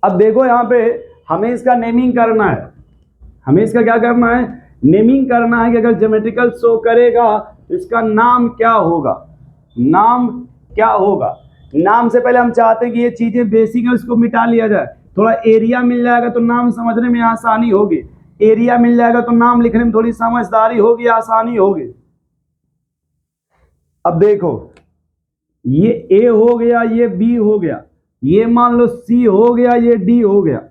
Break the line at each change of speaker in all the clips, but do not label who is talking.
अब देखो यहाँ पे हमें इसका नेमिंग करना है, हमें इसका क्या करना है, नेमिंग करना है कि अगर ज्योमेट्रिकल शो करेगा तो इसका नाम क्या होगा, नाम क्या होगा। नाम से पहले हम चाहते हैं कि ये चीजें बेसिक है उसको मिटा लिया जाए, थोड़ा एरिया मिल जाएगा तो नाम समझने में आसानी होगी, एरिया मिल जाएगा तो नाम लिखने में थोड़ी समझदारी होगी, आसानी होगी। अब देखो ये ए हो गया, ये बी हो गया, ये मान लो सी हो गया, ये डी हो गया।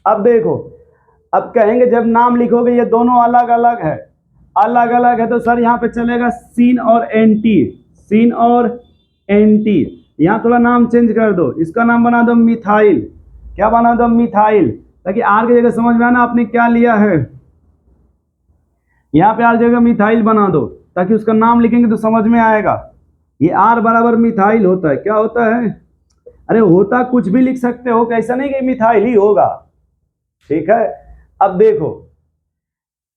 अब देखो, अब कहेंगे जब नाम लिखोगे ये दोनों अलग अलग है, अलग अलग है तो सर यहाँ पे चलेगा सीन और एंटी, सीन और एंटी। यहाँ थोड़ा नाम चेंज कर दो, इसका नाम बना दो मिथाइल, क्या बना दो, मिथाइल, ताकि आर की जगह समझ में आना आपने क्या लिया है। यहाँ पे आर जगह मिथाइल बना दो ताकि उसका नाम लिखेंगे तो समझ में आएगा। ये आर बराबर मिथाइल होता है, क्या होता है, अरे होता कुछ भी लिख सकते हो, कैसा नहीं कि मिथाइल ही होगा, ठीक है। अब देखो,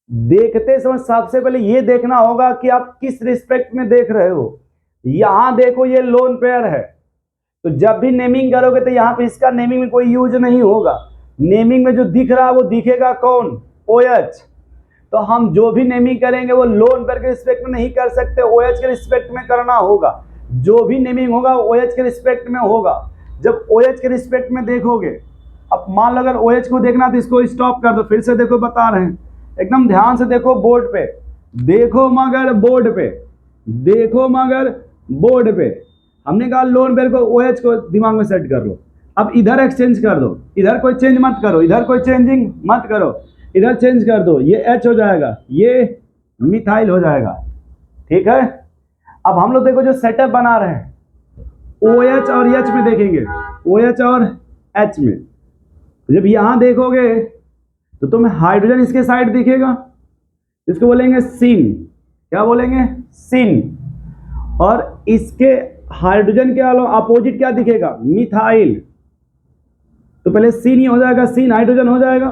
देखते समय सबसे पहले ये देखना होगा कि आप किस रिस्पेक्ट में देख रहे हो। यहां देखो ये लोन पेयर है, तो जब भी नेमिंग करोगे तो यहाँ पे इसका नेमिंग में कोई यूज नहीं होगा, नेमिंग में जो दिख रहा है वो दिखेगा कौन, OH। तो हम जो भी नेमिंग करेंगे वो लोन पेयर के रिस्पेक्ट में नहीं कर सकते, OH के रिस्पेक्ट में करना होगा। जो भी नेमिंग होगा OH के रिस्पेक्ट में होगा। जब OH के रिस्पेक्ट में देखोगे, अब मान लो अगर OH को देखना तो इसको स्टॉप कर दो, फिर से देखो बता रहे हैं, एकदम ध्यान से देखो बोर्ड पे, देखो मगर बोर्ड पे, देखो मगर बोर्ड पे। हमने कहा लोन पेयर को OH को दिमाग में सेट कर लो। अब इधर एक्सचेंज कर दो, इधर कोई चेंज मत करो, इधर कोई चेंजिंग मत करो, इधर चेंज कर दो, ये H हो जाएगा, ये मिथाइल हो जाएगा, ठीक है। अब हम लोग देखो जो सेटअप बना रहे हैं OH और H में देखेंगे, OH और H में जब यहां देखोगे तो तुम्हें हाइड्रोजन इसके साइड दिखेगा, इसको बोलेंगे सिन, क्या बोलेंगे, सिन। और इसके हाइड्रोजन के अलावा अपोजिट क्या दिखेगा, मिथाइल। तो पहले सिन ही हो जाएगा, सिन हाइड्रोजन हो जाएगा।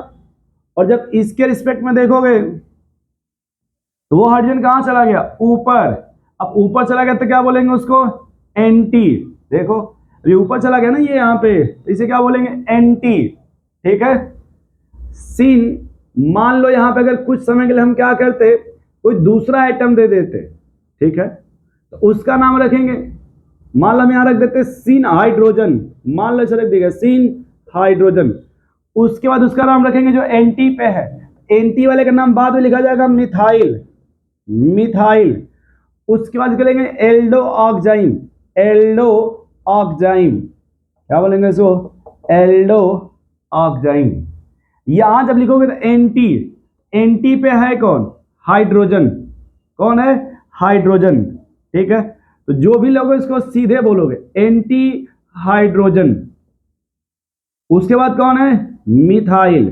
और जब इसके रिस्पेक्ट में देखोगे तो वो हाइड्रोजन कहां चला गया, ऊपर। अब ऊपर चला गया तो क्या बोलेंगे उसको, एंटी। देखो ये ऊपर चला गया ना, ये यहाँ पे, इसे क्या बोलेंगे, एंटी, ठीक है। सिन, मान लो यहाँ पे अगर कुछ समय के लिए हम क्या करते, कोई दूसरा आइटम दे देते, ठीक है, तो उसका नाम रखेंगे, मान लो हम यहाँ रख देते सिन हाइड्रोजन, मान लो इसे रख देगा सिन हाइड्रोजन। उसके बाद उसका नाम रखेंगे जो एंटी पे है, एंटी वाले का नाम बाद में लिखा जाएगा मिथाइल, मिथाइल। उसके बाद करेंगे एल्डो ऑक्जाइम, एल्डो ऑक्जाइम, क्या बोलेंगे इसको, एल्डो ऑक्जाइम। यहां जब लिखोगे तो एंटी, एंटी पे है कौन, हाइड्रोजन, कौन है, हाइड्रोजन, ठीक है। तो जो भी लोगे इसको सीधे बोलोगे एंटी हाइड्रोजन। उसके बाद कौन है, मिथाइल,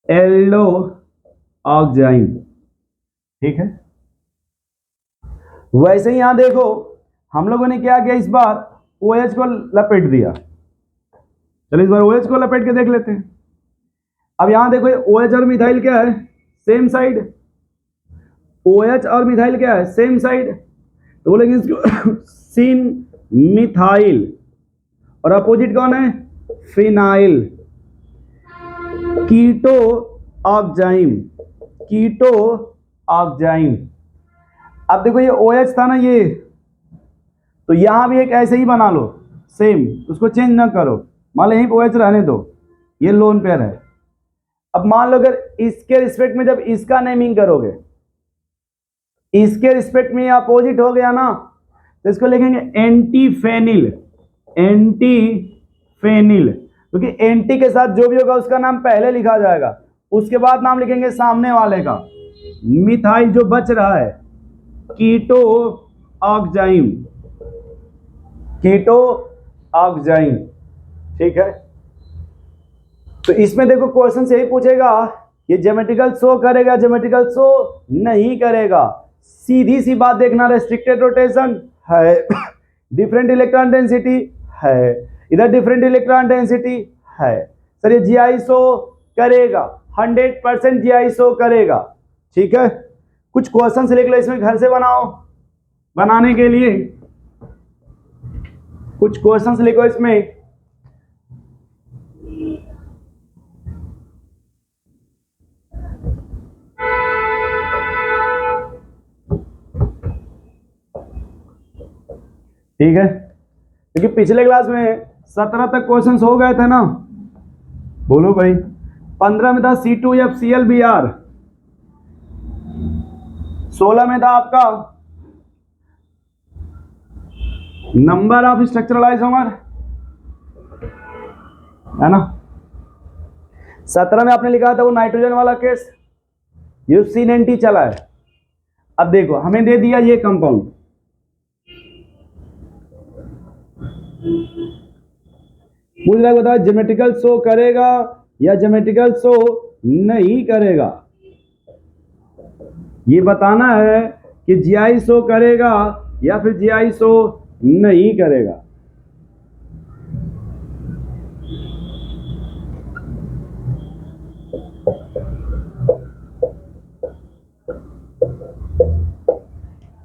एल्डो ऑक्जाइम, ठीक है। वैसे ही यहां देखो हम लोगों ने क्या किया, इस बार OH को लपेट दिया, चलो इस बार OH को लपेट के देख लेते हैं। अब यहां देखो OH और मिथाइल क्या है, सेम साइड, OH और मिथाइल क्या है, सेम साइड, तो बोलेंगे इसको सिन मिथाइल। और अपोजिट कौन है, फिनाइल, कीटो ऑक्जाइम, कीटो ऑक्जाइम। अब देखो ये OH था ना ये, तो यहां भी एक ऐसे ही बना लो सेम, उसको चेंज ना करो, मान लो यहीं पे OH रहने दो, ये लोन पेयर है। अब मान लो अगर इसके रिस्पेक्ट में जब इसका नेमिंग करोगे, इसके रिस्पेक्ट में ये अपोजिट हो गया ना, तो इसको लिखेंगे एंटी फेनिल, एंटी फेनिल, क्योंकि एंटी के साथ जो भी होगा उसका नाम पहले लिखा जाएगा, उसके बाद नाम लिखेंगे सामने वाले का। मिथाइल जो बच रहा है कीटो ऑक्जाइम, कीटो ऑक्जाइम, ठीक है। तो इसमें देखो क्वेश्चन यही पूछेगा, ये ज्योमेट्रिकल शो करेगा, ज्योमेट्रिकल शो नहीं करेगा। सीधी सी बात देखना, रेस्ट्रिक्टेड रोटेशन है, डिफरेंट इलेक्ट्रॉन डेंसिटी है, इधर डिफरेंट इलेक्ट्रॉन डेंसिटी है, सर ये GI शो करेगा, 100% GI शो करेगा, ठीक है। कुछ क्वेश्चन लिख लो इसमें, घर से बनाओ, बनाने के लिए कुछ क्वेश्चंस लिखो इसमें ठीक है, क्योंकि पिछले क्लास में 17 तक क्वेश्चंस हो गए थे ना, बोलो भाई। 15 में था C2FClBr, 16 में था आपका नंबर ऑफ स्ट्रक्चरल आइसोमर, है ना। 17 में आपने लिखा था वो नाइट्रोजन वाला केस, ये C90 चला है। अब देखो हमें दे दिया ये कंपाउंड, पूछ रहा है बताओ ज्योमेट्रिकल शो करेगा या ज्योमेट्रिकल शो नहीं करेगा। ये बताना है कि जीआई शो करेगा या फिर जीआई शो नहीं करेगा।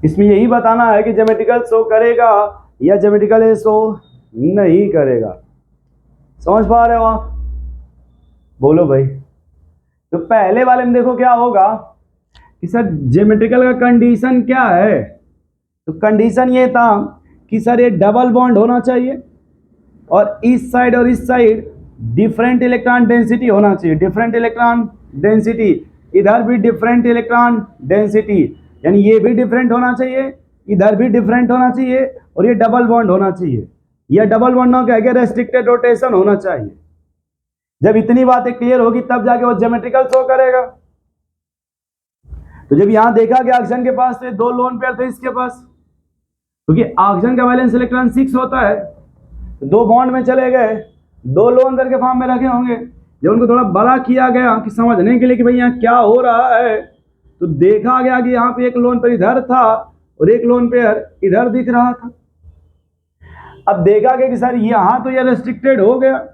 इसमें यही बताना है कि ज्योमेट्रिकल शो करेगा या ज्योमेट्रिकल शो नहीं करेगा। समझ पा रहे हो आप, बोलो भाई। तो पहले वाले में देखो क्या होगा कि सर ज्योमेट्रिकल का कंडीशन क्या है, तो कंडीशन ये था कि सर ये डबल बॉन्ड होना चाहिए और इस साइड और इस साइड डिफरेंट इलेक्ट्रॉन डेंसिटी होना चाहिए। डिफरेंट इलेक्ट्रॉन डेंसिटी, इधर भी डिफरेंट इलेक्ट्रॉन डेंसिटी, यानी ये भी डिफरेंट होना चाहिए, इधर भी डिफरेंट होना चाहिए और ये डबल बॉन्ड होना चाहिए। यह डबल बॉन्ड हो क्या, रेस्ट्रिक्टेड रोटेशन होना चाहिए। जब इतनी बातें क्लियर होगी तब जाके वो ज्योमेट्रिकल शो करेगा। तो जब यहां देखा कि ऑक्सीजन के पास थे 2 लोन पेयर थे इसके पास, क्योंकि ऑक्सीजन का वैलेंस इलेक्ट्रॉन 6 होता है, तो 2 बॉन्ड में चले गए, 2 लोन पेयर के फॉर्म में रखे होंगे। जब उनको थोड़ा बड़ा किया गया कि समझने के लिए कि भाई यहाँ क्या हो रहा है, तो देखा गया कि यहाँ पे एक लोन पेयर इधर था और एक लोन पेयर इधर दिख रहा था। अब देखा गया कि सर यहां तो ये रेस्ट्रिक्टेड हो गया,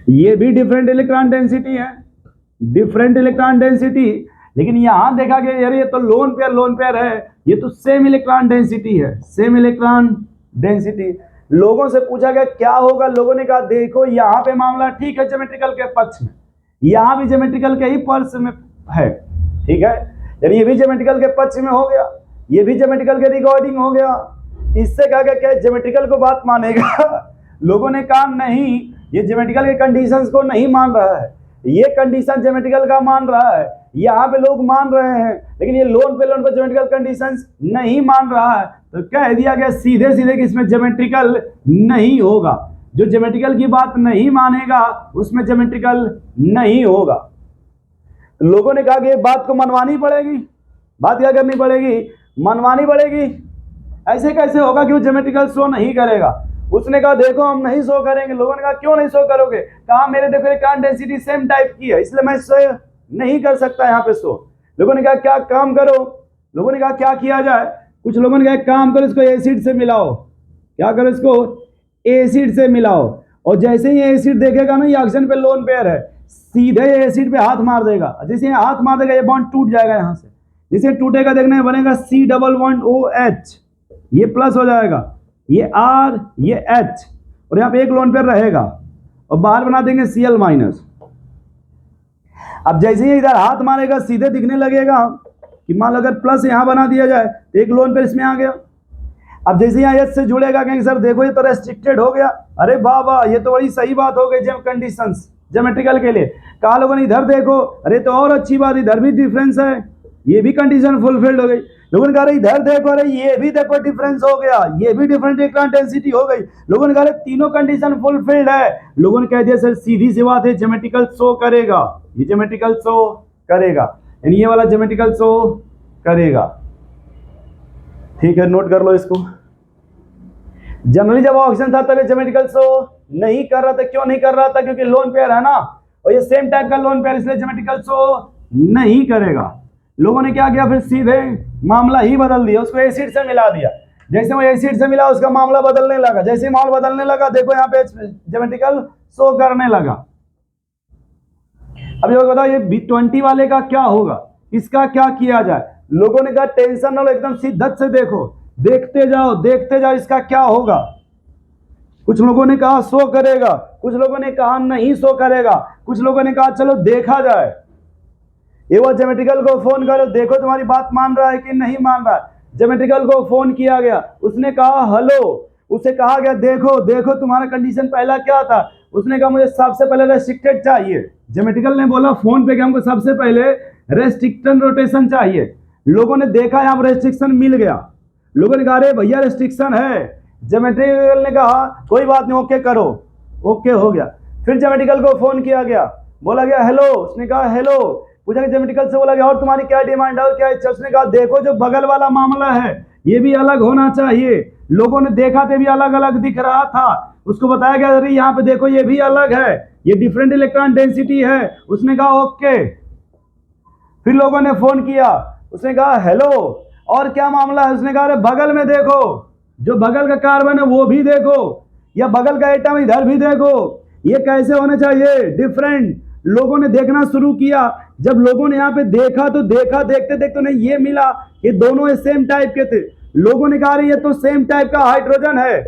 ये भी डिफरेंट इलेक्ट्रॉन डेंसिटी है, डिफरेंट इलेक्ट्रॉन डेंसिटी, लेकिन यहां देखा गया यार ये तो लोन पेयर है, ये तो सेम इलेक्ट्रॉन डेंसिटी है, सेम इलेक्ट्रॉन डेंसिटी। लोगों से पूछा गया क्या होगा, लोगों ने कहा देखो यहां पे मामला ठीक है ज्योमेट्रिकल के पक्ष में, यहां भी ज्योमेट्रिकल के ही पक्ष में है, ठीक है, यानी ये भी ज्योमेट्रिकल के पक्ष में हो गया, ये भी ज्योमेट्रिकल के रिकॉर्डिंग हो गया। इससे कहा गया क्या ज्योमेट्रिकल को बात मानेगा? लोगों ने कहा नहीं, ये ज्योमेट्रिकल के कंडीशंस को नहीं मान रहा है, ये कंडीशन ज्योमेट्रिकल का मान रहा है, यहाँ पे लोग मान रहे हैं, लेकिन ये लोन पे ज्योमेट्रिकल कंडीशंस नहीं मान रहा है। तो कह दिया गया सीधे सीधे कि इसमें ज्योमेट्रिकल नहीं होगा, जो ज्योमेट्रिकल की बात नहीं मानेगा उसमें ज्योमेट्रिकल नहीं होगा। लोगों ने कहा कि ये बात को मनवानी पड़ेगी, बात क्या करनी पड़ेगी, मनवानी पड़ेगी। ऐसे कैसे होगा कि वो ज्योमेट्रिकल शो नहीं करेगा? उसने कहा देखो हम नहीं शो करेंगे। लोगों ने कहा क्यों नहीं शो करोगे? कहा मेरे देखो इलेक्ट्रॉन डेंसिटी सेम टाइप की है, इसलिए मैं शो नहीं कर सकता यहाँ पे शो। लोगों ने कहा क्या काम करो, लोगों ने कहा क्या किया जाए? कुछ लोगों ने कहा काम करो, इसको एसिड से मिलाओ। क्या करो? इसको एसिड से मिलाओ, और जैसे ही एसिड देखेगा ना ये ऑक्सीजन पे लोन पेयर है, सीधे एसिड पे हाथ मार देगा। जैसे हाथ मार देगा ये बॉन्ड टूट जाएगा यहाँ से, जिसे टूटेगा देखने बनेगा C+OH, ये प्लस हो जाएगा, ये R ये H, और यहाँ पे एक लोन पेयर रहेगा और बाहर बना देंगे Cl-। अब जैसे ही इधर हाथ मारेगा सीधे दिखने लगेगा कि मान लो अगर प्लस यहाँ बना दिया जाए तो एक लोन पेयर इसमें आ गया। अब जैसे यहाँ H से जुड़ेगा कहेंगे सर देखो ये तो रेस्ट्रिक्टेड हो गया। अरे वाह वाह, ये तो बड़ी सही बात हो गई कंडीशंस ज्योमेट्रिकल के लिए। कहा लोगों ने इधर देखो, अरे तो और अच्छी बात, इधर भी डिफरेंस है, ये भी कंडीशन फुलफिल्ड हो गई। लोगों ने कहा इधर देखो, अरे ये भी देखो डिफरेंस हो गया, ये भी डिफरेंट इलेक्ट्रॉन डेंसिटी हो गई। लोगों ने कहा तीनों कंडीशन फुलफिल्ड है। लोगों ने कह दिया सर सीधी सी बात है ज्योमेट्रिकल शो करेगा, ये ज्योमेट्रिकल शो करेगा, यानी ये वाला ज्योमेट्रिकल शो करेगा। ठीक है, नोट कर लो इसको। जनरली जब ऑक्सीजन था तब ये ज्योमेट्रिकल शो नहीं कर रहा था। क्यों नहीं कर रहा था? क्योंकि लोन पेयर है ना, और ये सेम टाइप का लोन पेयर, इसलिए ज्योमेट्रिकल शो नहीं करेगा। लोगों ने क्या किया फिर सीधे मामला ही बदल दिया, उसको एसिड से मिला दिया। जैसे वो एसिड से मिला उसका मामला बदलने लगा, जैसे मामला बदलने लगा देखो यहाँ पे ज्योमेट्रिकल शो करने लगा। अब ये बताओ ये B20 वाले का क्या होगा, इसका क्या किया जाए? लोगों ने कहा टेंशन ना लो, एकदम शिद्दत से देखो, देखते जाओ इसका क्या होगा। कुछ लोगों ने कहा शो करेगा, कुछ लोगों ने कहा नहीं शो करेगा, कुछ लोगों ने कहा चलो देखा जाए। ये वो ज्योमेट्रिकल को फोन करो, देखो तुम्हारी बात मान रहा है कि नहीं मान रहा है। ज्योमेट्रिकल को फोन किया गया, उसने कहा हेलो, उसे कहा गया देखो देखो तुम्हारा कंडीशन पहला क्या था, उसने कहा मुझे सबसे पहले रेस्ट्रिक्टेड चाहिए। ज्योमेट्रिकल ने बोला फोन पे कि हमको सबसे पहले रेस्ट्रिक्शन रोटेशन चाहिए। लोगों ने देखा यहाँ पर रेस्ट्रिक्शन मिल गया, लोगों ने कहा अरे भैया रेस्ट्रिक्शन है। ज्योमेट्रिकल ने कहा कोई बात नहीं, ओके करो, ओके हो गया। फिर ज्योमेट्रिकल को फोन किया गया, बोला गया हेलो, उसने कहा हेलो, पूछा ज्योमेट्रिकल से, बोला गया और तुम्हारी क्या डिमांड है और क्या इच्छा, उसने कहा देखो जो बगल वाला मामला है ये भी अलग होना चाहिए। लोगों ने देखा तो भी अलग अलग दिख रहा था, उसको बताया गया अरे यहाँ पे देखो ये भी अलग है, ये डिफरेंट इलेक्ट्रॉन डेंसिटी है, उसने कहा ओके। फिर लोगों ने फोन किया, उसने कहा हेलो और क्या मामला है, उसने कहा अरे बगल में देखो, जो बगल का कार्बन है वो भी देखो, या बगल का एटम इधर भी देखो, ये कैसे होने चाहिए डिफरेंट। लोगों ने देखना शुरू किया, जब लोगों ने यहाँ पे देखा तो देखा, देखते देखते उन्हें ये मिला ये दोनों सेम टाइप के थे। लोगों ने कहा ये तो सेम टाइप का हाइड्रोजन है,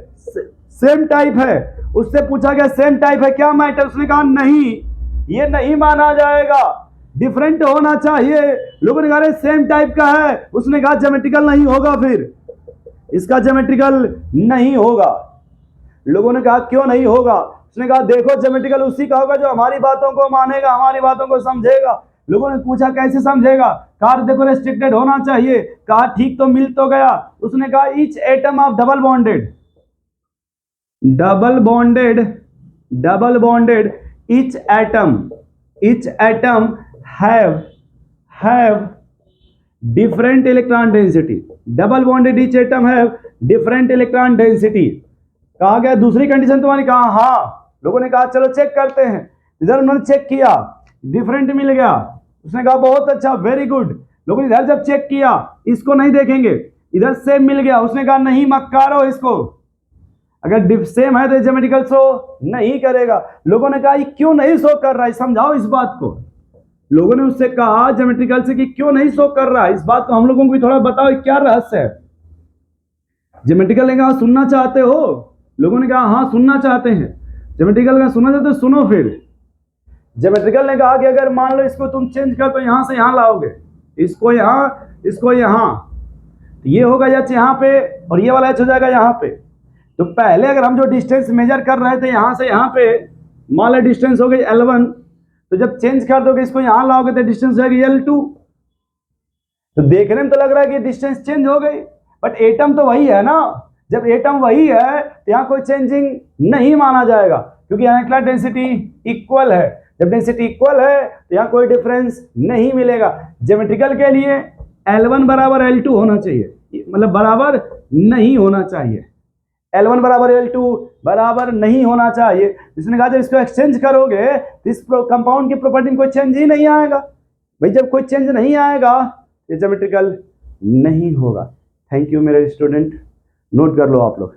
सेम टाइप है। उससे पूछा गया सेम टाइप है क्या मैटर, उसने कहा नहीं, ये नहीं माना जाएगा, डिफरेंट होना चाहिए। लोगों ने कहा सेम टाइप का है, उसने कहा ज्योमेट्रिकल नहीं होगा, फिर इसका ज्योमेट्रिकल नहीं होगा। लोगों ने कहा क्यों नहीं होगा, उसने कहा देखो ज्योमेट्रिकल उसी का होगा जो हमारी बातों को मानेगा, हमारी बातों को समझेगा। लोगों ने पूछा कैसे समझेगा, कहा देखो रेस्ट्रिक्टेड होना चाहिए, कहा ठीक तो मिल तो गया। उसने कहा each atom of double bonded each atom have different electron density, double bonded each atom have different electron density। कहा गया दूसरी कंडीशन तुम्हारी, कहा हाँ। लोगों ने कहा चलो चेक करते हैं, इधर उन्होंने चेक किया, डिफरेंट मिल गया, उसने कहा बहुत अच्छा, वेरी गुड। लोगों ने इधर जब चेक किया, इसको नहीं देखेंगे, इधर सेम मिल गया, उसने कहा नहीं मक्कारो इसको, अगर सेम है तो ज्योमेट्रिकल शो नहीं करेगा। लोगों ने कहा ये क्यों नहीं शो कर रहा है, समझाओ इस बात को। लोगों ने उससे कहा ज्योमेट्रिकल से कि क्यों नहीं शो कर रहा है, इस बात को हम लोगों को भी थोड़ा बताओ क्या रहस्य है। ज्योमेट्रिकल ने कहा सुनना चाहते हो, लोगों ने कहा हाँ सुनना चाहते हैं। ज्योमेट्रिकल ने सुनना चाहते सुनो। फिर ज्योमेट्रिकल ने कहा कि अगर मान लो इसको तुम चेंज कर तो यहां से यहां लाओगे, इसको यहां, तो ये होगा एच यहाँ पे और ये वाला एच हो जाएगा यहाँ पे। तो पहले अगर हम जो डिस्टेंस मेजर कर रहे थे यहां से यहां पे, मान लो डिस्टेंस हो गई L1, तो जब चेंज कर दोगे इसको यहां लाओगे तो डिस्टेंस हो जाएगी L2। तो देखने में तो लग रहा है कि डिस्टेंस चेंज हो गई, बट एटम तो वही है ना। जब एटम वही है तो यहाँ कोई चेंजिंग नहीं माना जाएगा, क्योंकि यहाँ इलेक्ट्रॉन डेंसिटी इक्वल है। जब डेंसिटी इक्वल है तो यहाँ कोई डिफरेंस नहीं मिलेगा। ज्योमेट्रिकल के लिए L1 बराबर L2 होना चाहिए, मतलब बराबर नहीं होना चाहिए, L1 बराबर L2 बराबर नहीं होना चाहिए। जिसने कहा जब इसको एक्सचेंज करोगे तो इस कंपाउंड की प्रॉपर्टी में कोई चेंज ही नहीं आएगा। भाई जब कोई चेंज नहीं आएगा तो ज्योमेट्रिकल नहीं होगा। थैंक यू मेरे स्टूडेंट, नोट कर लो आप लोग।